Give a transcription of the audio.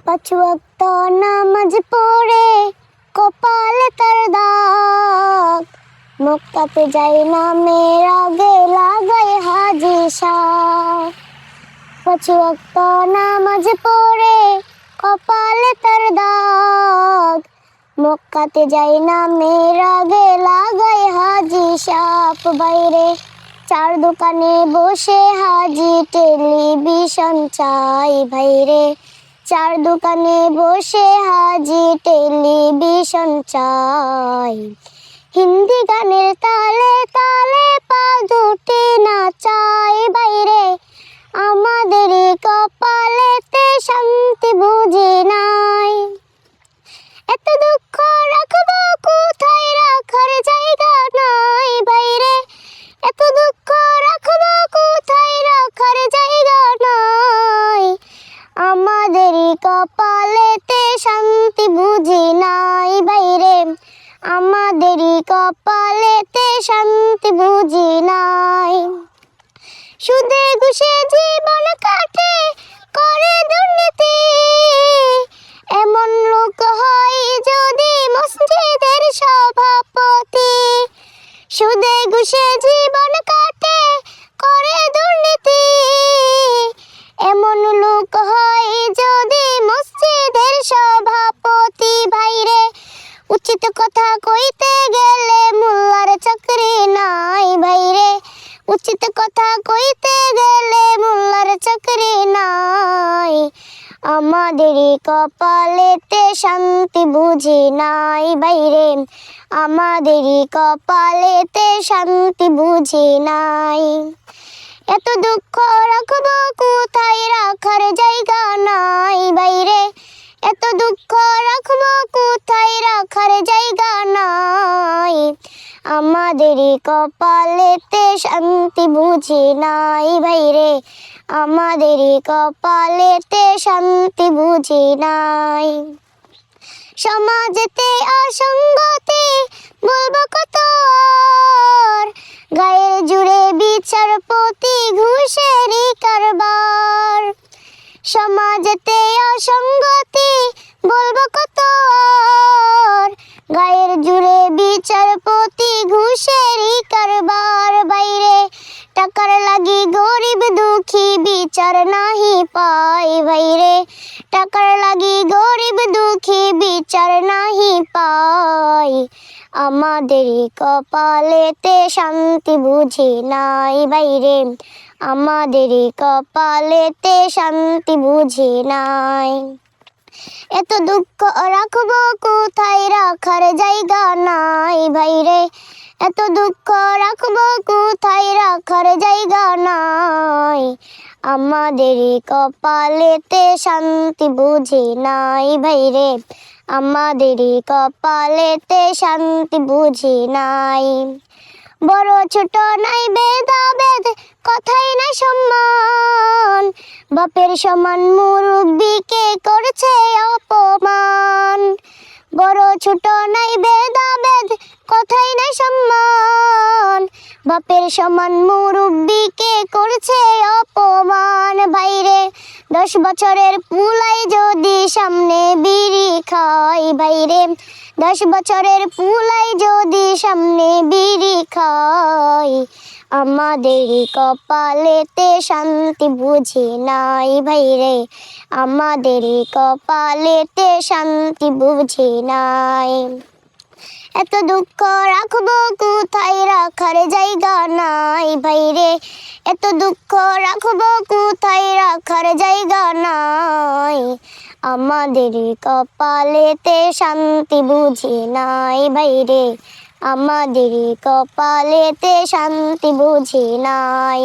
পাঁচ ওয়াক্ত নামাজ পড়ে কপালে তার দাগ, মক্কাতে যাই না মেরাগে লাগাই হাজি শাহ। পাঁচ ওয়াক্ত নামাজ পড়ে কপালে তার দাগ, মক্কাতে যাই না মেরাগে লাগাই হাজি শাহ। বাইরে চার দোকানে বসে হাজি টেলিভিশন চাই, ভাইরে চার দোকানে বসে হাজি টেলিভিশন চাই। হিন্দি গানের তালে তালে পা দুটি নাচাই, বাইরে আমাদের কপালেতে শান্তি বুঝি নাই। এত দুঃখ রাখবো কোথায়, রাখার জায়গা নাই, বাইরে এত দুঃখ রাখবো কোথায়, রাখার জায়গা নাই। আমাদের কপালেতে শান্তি বুঝি নাই, বাইরে আমাদের কপালেতে শান্তি বুঝি নাই। সুদে ঘুষে জীবন কাটে করে দুর্নীতি, এমন লোক হয় যদি মসজিদের সভাপতি। সুদে ঘুষে জীবন কাটে করে দুর্নীতি, এমন লোক হয় যদি মসজিদের সভাপতি। ভাইরে উচিত কথা কইতে গেলে মোল্লার চাকরি নাই, ভাইরে উচিত কথা কইতে গেলে মোল্লার চাকরি নাই। আমাদের কপালেতে শান্তি বুঝি নাই, বাইরে আমাদের কপালেতে শান্তি বুঝি নাই। এত দুঃখ রাখবো কোথায়, রাখার জায়গা নাই, বাইরে এত দুঃখ রাখবো কোথায়, রাখার জায়গা নাই। আমাদের কপালেতে শান্তি বুঝি নাই, ভাইরে আমাদের কপালেতে শান্তি বুঝি নাই। সমাজেতে অসঙ্গতি বলবো কত আর, গায়ের জুড়ে বিচারপতি ঘুষেরই কারবার। সমাজেতে অসঙ্গতি বলবো কত আর, গায়ের জুড়ে বিচারপতি ঘুষেরই কারবার। বাইরে টাকার লাগি গরিব দুঃখী বিচার নাহি পাই, ভাইরে টাকার লাগি গরিব দুঃখী বিচার নাহি পাই। আমাদের কপালেতে শান্তি বুঝি নাই, বাইরে আমাদের কপালেতে শান্তি বুঝি নাই। এত দুঃখ রাখবো কোথায়, রাখার জায়গা নাই, ভাইরে এত দুঃখ রাখবো কোথায়, রাখার জায়গা নাই। আমাদের কপালেতে শান্তি বুঝি নাই, ভাইরে আমাদের কপালেতে শান্তি বুঝি নাই। বড় ছোট নাই ভেদাভেদ, কথাই নাই সম্মান, বাপের সমান মুরব্বিকে করছে অপমান। বড় ছোট নাই ভেদাভেদ, কথাই নাই সম্মান, বাপের সমান মুরব্বিকে করছে অপমান। বাইরে 10 বছরের পুলাই যদি সামনে বিড়ি খাই, বাইরে 10 বছরের পুলাই যদি সামনে বিড়ি খাই। আমাদের কপালেতে শান্তি বুঝি নাই, ভাইরে আমাদের কপালেতে শান্তি বুঝি নাই। এত দুঃখ রাখবো কোথায়, রাখার জায়গা নাই, ভাইরে এত দুঃখ রাখবো কোথায়, রাখার জায়গা নাই। আমাদের কপালেতে শান্তি বুঝি নাই, ভাইরে আমাদের কপালেতে শান্তি বুঝি নাই।